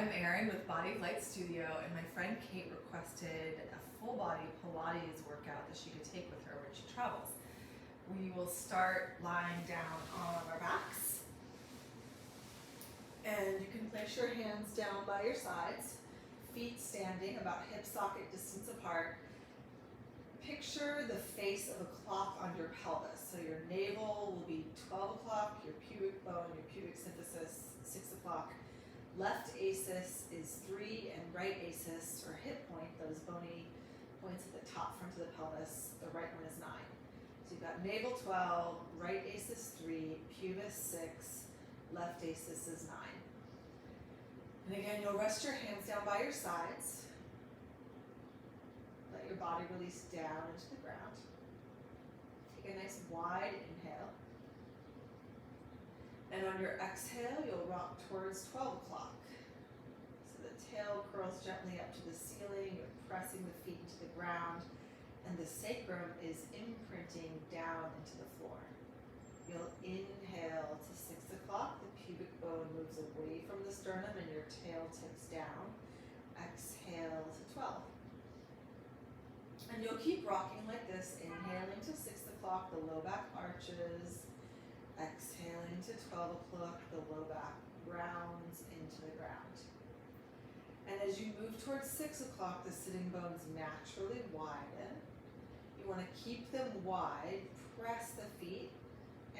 I'm Erin with Body Light Studio, and my friend Kate requested a full body Pilates workout that she could take with her when she travels. We will start lying down on our backs, and you can place your hands down by your sides, feet standing about hip socket distance apart. Picture the face of a clock on your pelvis. So your navel will be 12 o'clock, your pubic bone, your pubic symphysis, 6 o'clock. Left ACIS is 3 and right ACIS, or hip point, those bony points at the top front of the pelvis, the right one is 9. So you've got navel 12, right ACIS 3, pubis 6, left ACIS is 9. And again, you'll rest your hands down by your sides. Let your body release down into the ground. Take a nice wide inhale. And on your exhale, you'll rock towards 12 o'clock. So the tail curls gently up to the ceiling, you're pressing the feet into the ground, and the sacrum is imprinting down into the floor. You'll inhale to 6 o'clock, the pubic bone moves away from the sternum and your tail tips down. Exhale to 12. And you'll keep rocking like this, inhaling to 6 o'clock, the low back arches. Exhaling to 12 o'clock, the low back rounds into the ground. And as you move towards 6 o'clock, the sitting bones naturally widen. You want to keep them wide, press the feet,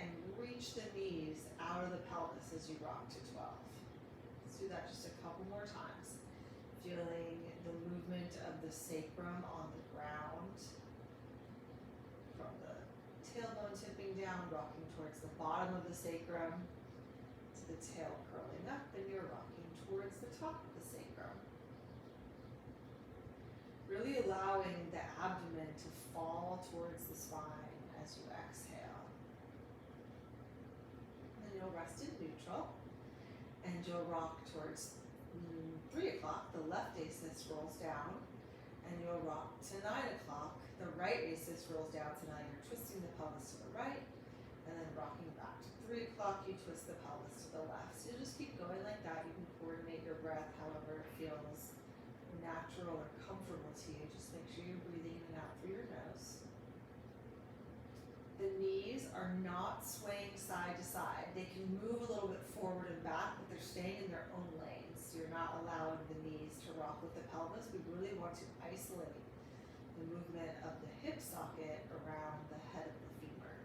and reach the knees out of the pelvis as you rock to 12. Let's do that just a couple more times. Feeling the movement of the sacrum on the ground, from the tailbone tipping down, rocking towards the bottom of the sacrum, to the tail curling up, and you're rocking towards the top of the sacrum. Really allowing the abdomen to fall towards the spine as you exhale. And then you'll rest in neutral, and you'll rock towards 3 o'clock, the left ACIS rolls down, and you'll rock to 9 o'clock, the right ACIS rolls down, so now you're twisting the pelvis to the right, and then rocking back to 3 o'clock, you twist the pelvis to the left. So you'll just keep going like that. You can coordinate your breath however it feels natural or comfortable to you. Just make sure you're breathing in and out through your nose. The knees are not swaying side to side. They can move a little bit forward and back, but they're staying in their own lanes. You're not allowing the knees to rock with the pelvis. We really want to isolate the movement of the hip socket around the head of the femur.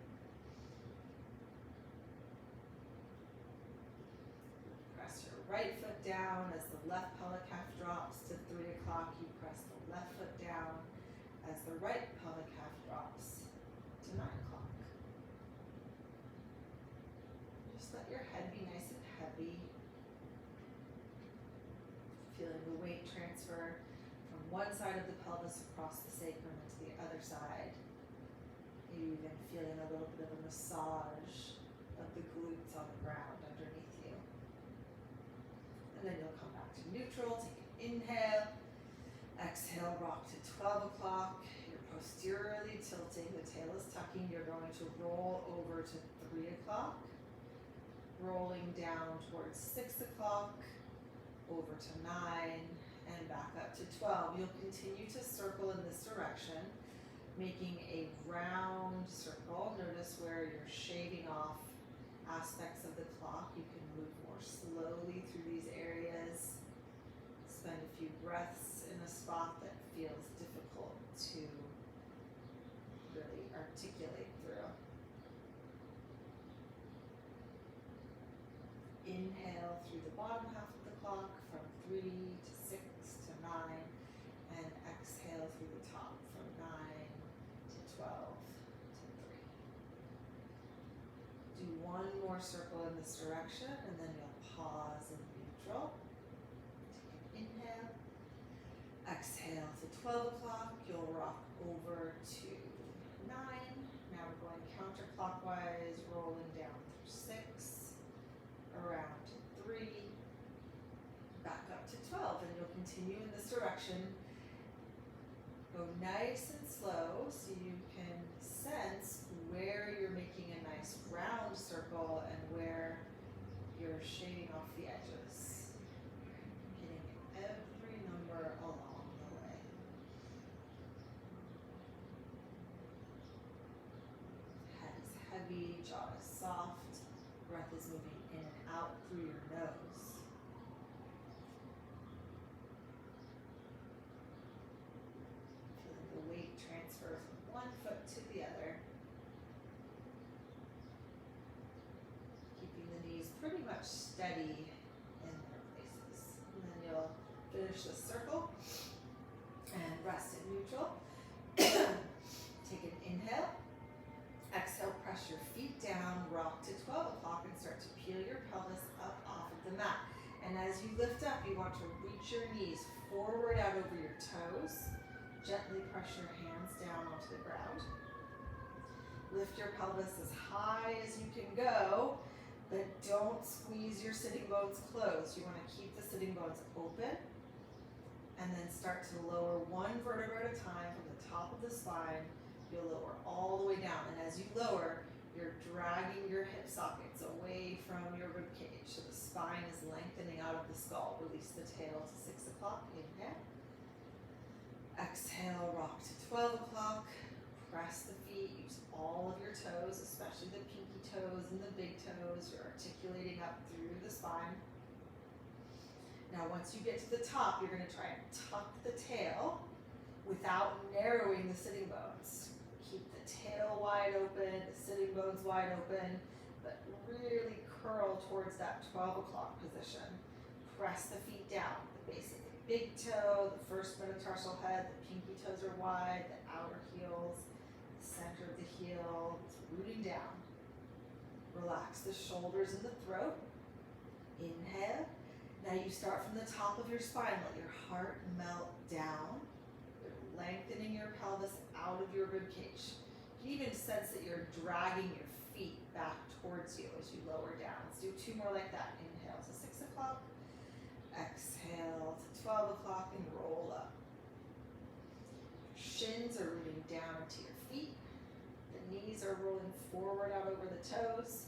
Press your right foot down as the left pelvic half drops to 3 o'clock. You press the left foot down as the right pelvic half drops to 9 o'clock. Just let your head be nice and heavy. Feeling the weight transfer from one side of the pelvis across the sacrum into the other side. Maybe even feeling a little bit of a massage of the glutes on the ground underneath you. And then you'll come back to neutral, take an inhale. Exhale, rock to 12 o'clock. You're posteriorly tilting, the tail is tucking. You're going to roll over to 3 o'clock. Rolling down towards 6 o'clock. Over to 9, and back up to 12. You'll continue to circle in this direction, making a round circle. Notice where you're shaving off aspects of the clock. You can move more slowly through these areas. Spend a few breaths in a spot that feels difficult to really articulate through. Inhale through the bottom half of the clock from 3 to 6 to 9, and exhale through the top from 9 to 12 to 3. Do one more circle in this direction, and then you'll pause in neutral. Take an inhale. Exhale to 12 o'clock. You'll rock over to 9. Now we're going counterclockwise, rolling down through 6. Around to 3, back up to 12, and you'll continue in this direction. Go nice and slow so you can sense where you're making a nice round circle and where you're shaving off the edges. steady in their places. And then you'll finish the circle and rest in neutral. Take an inhale. Exhale, press your feet down, rock to 12 o'clock and start to peel your pelvis up off of the mat. And as you lift up, you want to reach your knees forward out over your toes. Gently press your hands down onto the ground. Lift your pelvis as high as you can go, but don't squeeze your sitting bones closed. You want to keep the sitting bones open. And then start to lower one vertebra at a time from the top of the spine. You'll lower all the way down, and as you lower, you're dragging your hip sockets away from your rib cage, so the spine is lengthening out of the skull. Release the tail to 6 o'clock, inhale. Exhale, rock to 12 o'clock. Press the feet, use all of your toes, especially the pinky toes and the big toes. You're articulating up through the spine. Now once you get to the top, you're going to try and tuck the tail without narrowing the sitting bones. Keep the tail wide open, the sitting bones wide open, but really curl towards that 12 o'clock position. Press the feet down, the base of the big toe, the first metatarsal head, the pinky toes are wide, the outer heels, the center of the heel, it's rooting down. Relax the shoulders and the throat. Inhale. Now you start from the top of your spine, let your heart melt down. You're lengthening your pelvis out of your rib cage. You can even sense that you're dragging your feet back towards you as you lower down. Let's do 2 more like that. Inhale to 6 o'clock. Exhale to 12 o'clock and roll up. Shins are rooting down into your feet. The knees are rolling forward out over the toes.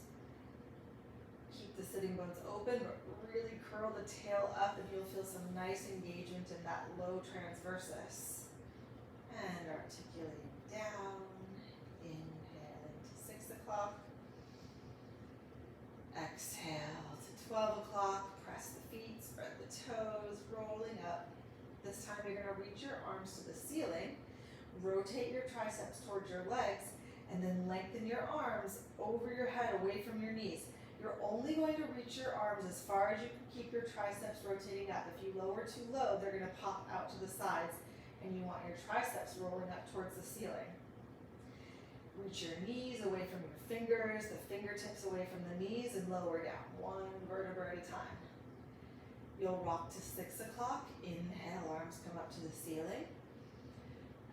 Keep the sitting bones open, but really curl the tail up and you'll feel some nice engagement in that low transversus. And articulating down. Inhale into 6 o'clock. Exhale to 12 o'clock. Press the feet, spread the toes, rolling up. This time you're going to reach your arms to the ceiling. Rotate your triceps towards your legs and then lengthen your arms over your head away from your knees. You're only going to reach your arms as far as you can keep your triceps rotating up. If you lower too low, they're going to pop out to the sides, and you want your triceps rolling up towards the ceiling. Reach your knees away from your fingers, the fingertips away from the knees, and lower down, 1 vertebra at a time. You'll rock to 6 o'clock. Inhale, arms come up to the ceiling.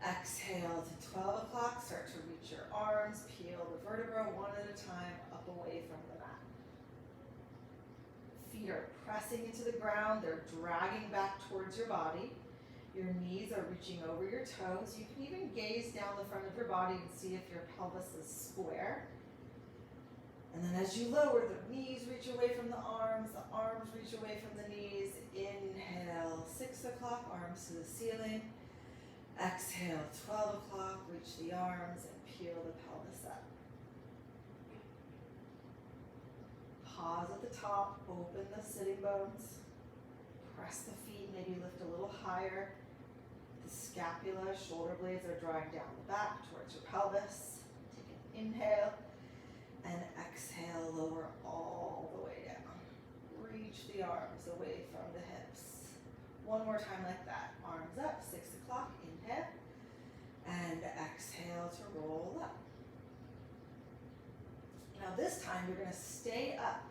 Exhale to 12 o'clock. Start to reach your arms, peel the vertebra 1 at a time, up away from the mat. Feet are pressing into the ground, they're dragging back towards your body. Your knees are reaching over your toes. You can even gaze down the front of your body and see if your pelvis is square. And then as you lower, the knees reach away from the arms reach away from the knees. Inhale, 6 o'clock, arms to the ceiling. Exhale, 12 o'clock, reach the arms and peel the pelvis up. Pause at the top, open the sitting bones, press the feet, maybe lift a little higher. The scapula, shoulder blades are drawing down the back towards your pelvis. Take an inhale and exhale, lower all the way down. Reach the arms away from the hips. 1 more time like that. Arms up, 6 o'clock, inhale, and exhale to roll up. Now this time you're going to stay up.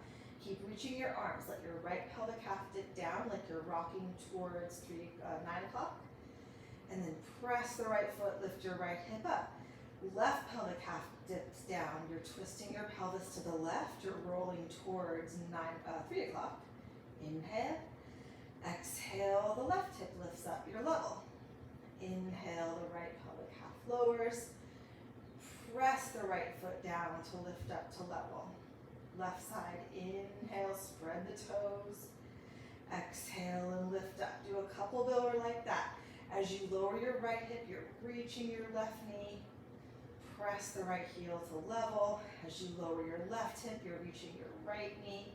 Keep reaching your arms. Let your right pelvic half dip down like you're rocking towards 9 o'clock. And then press the right foot, lift your right hip up. Left pelvic half dips down. You're twisting your pelvis to the left. You're rolling towards 3 o'clock. Inhale. Exhale, the left hip lifts up. You're level. Inhale, the right pelvic half lowers. Press the right foot down to lift up to level. Left side, inhale, spread the toes. Exhale and lift up. Do a couple more like that. As you lower your right hip, you're reaching your left knee. Press the right heel to level. As you lower your left hip, you're reaching your right knee.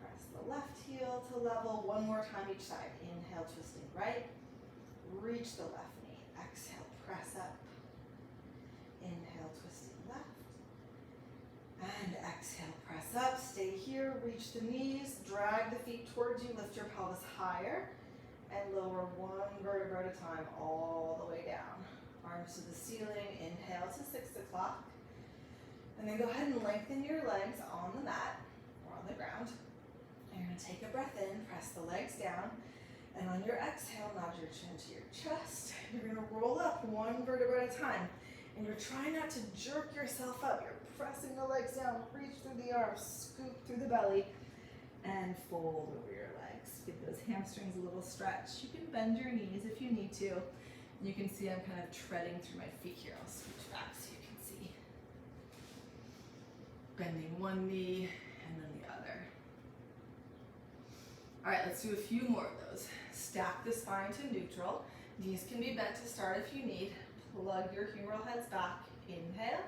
Press the left heel to level. 1 more time each side. Inhale, twisting right. Reach the left knee. Exhale, press up. Inhale, twisting left. And exhale, press up, stay here, reach the knees, drag the feet towards you, lift your pelvis higher, and lower one vertebra at a time all the way down. Arms to the ceiling, inhale to 6 o'clock. And then go ahead and lengthen your legs on the mat or on the ground. And you're gonna take a breath in, press the legs down, and on your exhale, nod your chin to your chest. You're gonna roll up one vertebra at a time. And you're trying not to jerk yourself up. You're pressing the legs down, reach through the arms, scoop through the belly, and fold over your legs. Give those hamstrings a little stretch. You can bend your knees if you need to. You can see I'm kind of treading through my feet here. I'll scooch back so you can see. Bending one knee and then the other. All right, let's do a few more of those. Stack the spine to neutral. Knees can be bent to start if you need. Plug your humeral heads back. Inhale.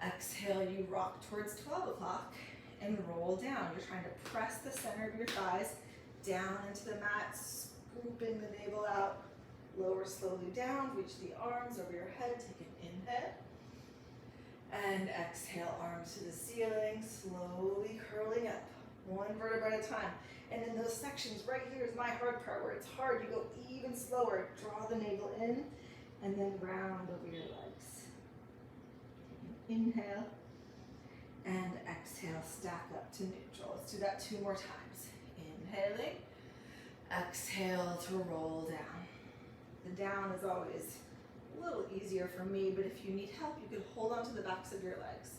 Exhale, you rock towards 12 o'clock and roll down. You're trying to press the center of your thighs down into the mat, scooping the navel out. Lower slowly down, reach the arms over your head, take an inhale. And exhale, arms to the ceiling, slowly curling up, one vertebra at a time. And in those sections, right here is my hard part where it's hard. You go even slower. Draw the navel in and then round over your legs. Inhale and exhale, stack up to neutral. Let's do that 2 more times. Inhaling, exhale to roll down. The down is always a little easier for me, but if you need help, you can hold on to the backs of your legs.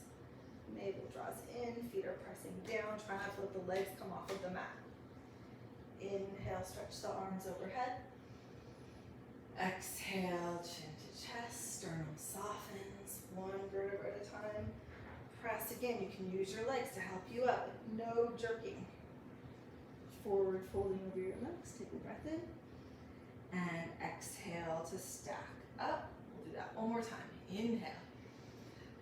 Navel draws in, feet are pressing down. Try not to let the legs come off of the mat. Inhale, stretch the arms overhead. Exhale, chin to chest, sternum softens, one vertebra at a time. Press again, you can use your legs to help you up, no jerking. Forward folding over your legs, take a breath in. And exhale to stack up. We'll do that one more time. Inhale.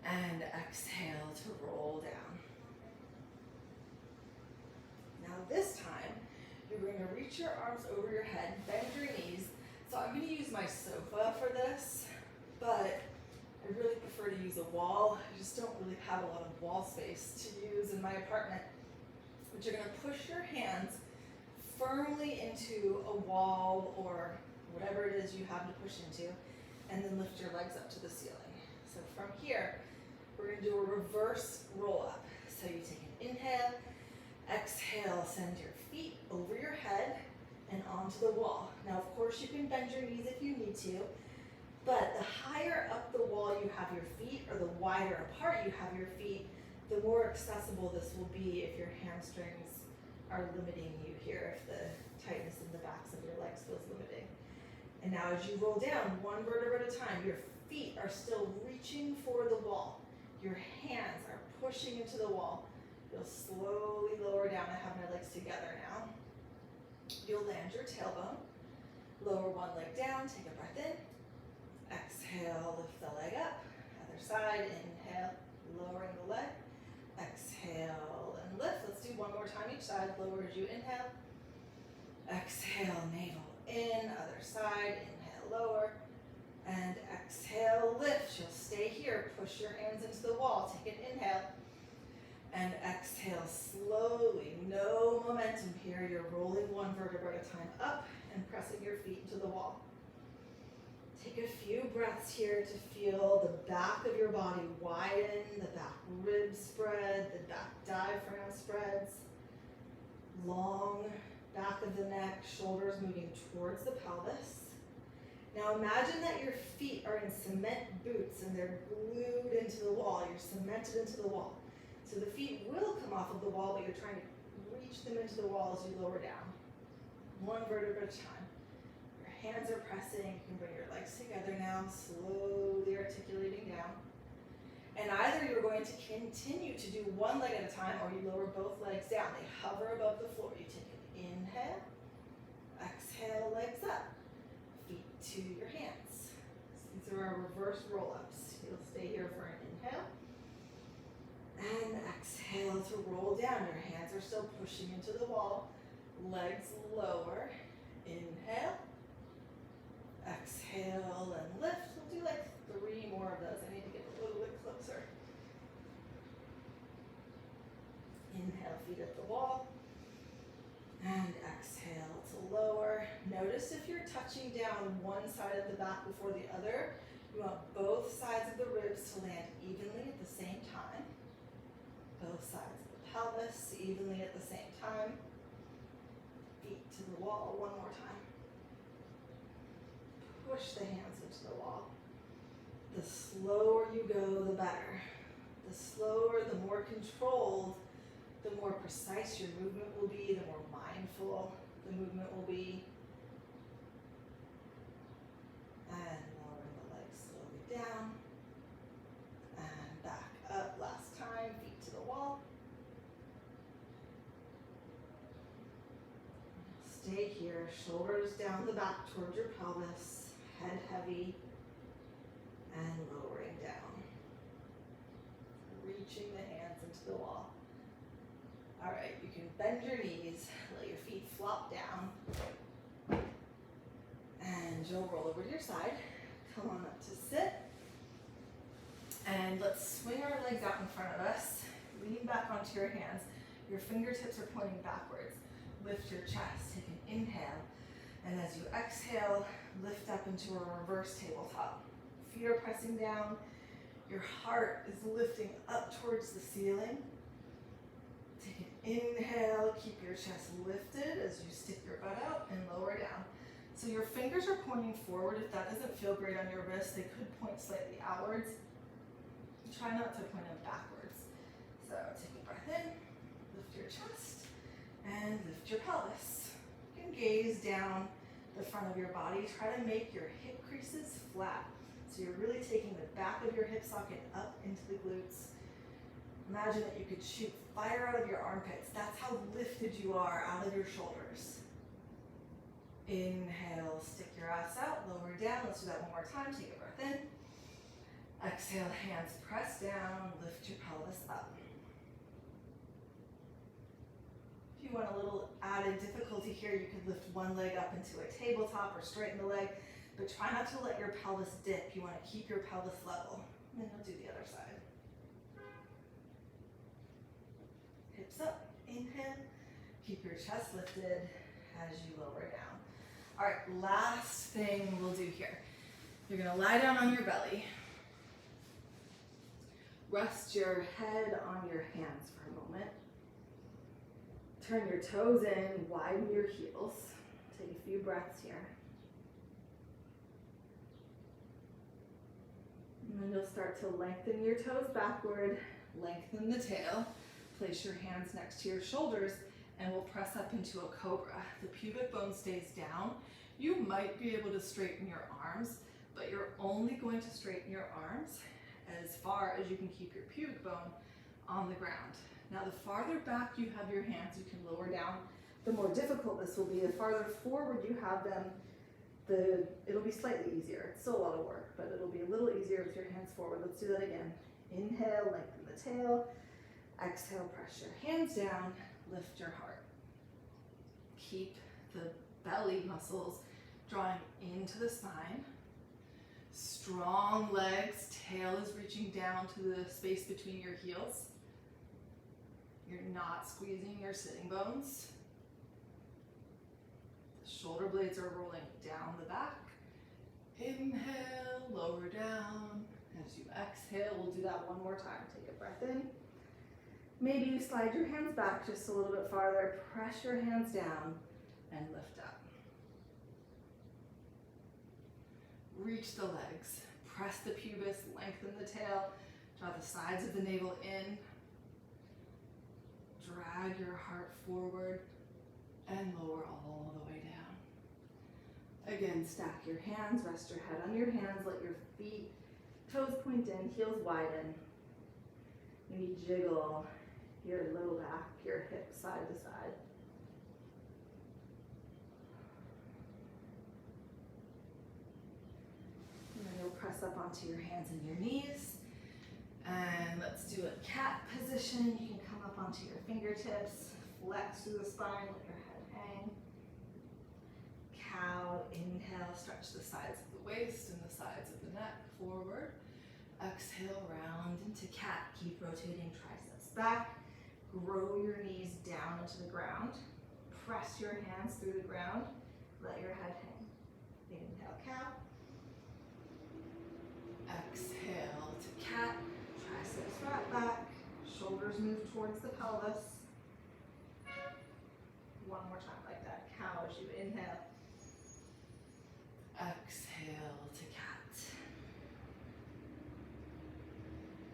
And exhale to roll down. Now this time, you're going to reach your arms over your head, bend your knees. So I'm going to use my sofa for this, but I really prefer to use a wall. I just don't really have a lot of wall space to use in my apartment. But you're going to push your hands firmly into a wall or whatever it is you have to push into, and then lift your legs up to the ceiling. So from here, we're going to do a reverse roll up. So you take an inhale, exhale, send your feet over your head and onto the wall. Now, of course, you can bend your knees if you need to, but the higher up the wall you have your feet, or the wider apart you have your feet, the more accessible this will be if your hamstrings are limiting you here, if the tightness in the backs of your legs feels limiting. And now as you roll down, one vertebra at a time, your feet are still reaching for the wall. Your hands are pushing into the wall. You'll slowly lower down. I have my legs together now. You'll land your tailbone. Lower one leg down, take a breath in. Exhale, lift the leg up. Other side, inhale, lowering the leg. Exhale and lift. Let's do one more time each side. Lower as you inhale. Exhale, navel in. Other side, inhale, lower. And exhale, lift. You'll stay here. Push your hands into the wall. Take an inhale. And exhale slowly. No momentum here. You're rolling one vertebra at a time up and pressing your feet into the wall. Take a few breaths here to feel the back of your body widen, the back ribs spread, the back diaphragm spreads. Long back of the neck, shoulders moving towards the pelvis. Now imagine that your feet are in cement boots and they're glued into the wall. You're cemented into the wall. So the feet will come off of the wall, but you're trying to reach them into the wall as you lower down. One vertebra at a time. Your hands are pressing. You can bring your legs together now, slowly articulating down. And either you're going to continue to do one leg at a time, or you lower both legs down. They hover above the floor. You take an inhale, exhale, legs up, feet to your hands. These are our reverse roll-ups. You'll stay here for an inhale. And exhale to roll down. Your hands are still pushing into the wall. Legs lower. Inhale. Exhale and lift. We'll do like 3 more of those. I need to get a little bit closer. Inhale, feet at the wall. And exhale to lower. Notice if you're touching down one side of the back before the other, you want both sides of the ribs to land evenly at the same time. Both sides of the pelvis evenly at the same time. Feet to the wall one more time. Push the hands into the wall. The slower you go, the better. The slower, the more controlled, the more precise your movement will be, the more mindful the movement will be. And lowering the legs slowly down. And back up. Last time, feet to the wall. Stay here, shoulders down the back towards your pelvis, head heavy, and lowering down. Reaching the hands into the wall. All right, you can bend your knees, let your feet flop down, and you'll roll over to your side. Come on up to sit. And let's swing our legs out in front of us. Lean back onto your hands. Your fingertips are pointing backwards. Lift your chest, take an inhale, and as you exhale, lift up into a reverse tabletop. Feet are pressing down, your heart is lifting up towards the ceiling. Take an inhale, keep your chest lifted as you stick your butt out and lower down. So your fingers are pointing forward. If that doesn't feel great on your wrist, they could point slightly outwards. Try not to point them backwards. So take a breath in, lift your chest, and lift your pelvis. You can gaze down the front of your body. Try to make your hip creases flat. So you're really taking the back of your hip socket up into the glutes. Imagine that you could shoot fire out of your armpits. That's how lifted you are out of your shoulders. Inhale, stick your ass out, lower down. Let's do that one more time. Take a breath in. Exhale, hands press down, lift your pelvis up. If you want a little added difficulty here, you could lift one leg up into a tabletop or straighten the leg, but try not to let your pelvis dip. You want to keep your pelvis level. And then we'll do the other side. Hips up, inhale, keep your chest lifted as you lower down. All right, last thing we'll do here. You're gonna lie down on your belly. Rest your head on your hands for a moment. Turn your toes in, widen your heels. Take a few breaths here. And then you'll start to lengthen your toes backward, lengthen the tail. Place your hands next to your shoulders and we'll press up into a cobra. The pubic bone stays down. You might be able to straighten your arms, but you're only going to straighten your arms as far as you can keep your pubic bone on the ground. Now the farther back you have your hands, you can lower down. The more difficult this will be. The farther forward you have them, it'll be slightly easier. It's still a lot of work, but it'll be a little easier with your hands forward. Let's do that again. Inhale, lengthen the tail. Exhale, press your hands down, lift your heart. Keep the belly muscles drawing into the spine. Strong legs, tail is reaching down to the space between your heels. You're not squeezing your sitting bones. The shoulder blades are rolling down the back. Inhale, lower down. As you exhale, we'll do that one more time. Take a breath in. Maybe you slide your hands back just a little bit farther. Press your hands down and lift up. Reach the legs. Press the pubis, lengthen the tail. Draw the sides of the navel in. Drag your heart forward and lower all the way down. Again, stack your hands, rest your head on your hands, let your feet, toes point in, heels widen. Maybe jiggle your low back, your hips side to side. And then you'll press up onto your hands and your knees. And let's do a cat position. You can come up onto your fingertips, flex through the spine, let your head hang. Cow, inhale, stretch the sides of the waist and the sides of the neck forward. Exhale, round into cat. Keep rotating triceps back. Grow your knees down into the ground. Press your hands through the ground. Let your head hang. Inhale, cow. Exhale to cat. Triceps flat back. Shoulders move towards the pelvis. One more time like that. Cow as you inhale. Exhale to cat.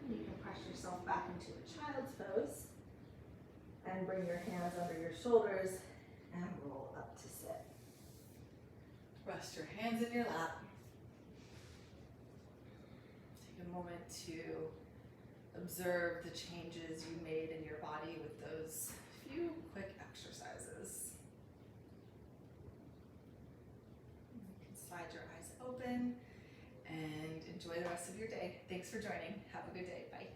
You can press yourself back into a child's pose. And bring your hands under your shoulders and roll up to sit. Rest your hands in your lap. Take a moment to observe the changes you made in your body with those few quick exercises. You can slide your eyes open and enjoy the rest of your day. Thanks for joining. Have a good day. Bye.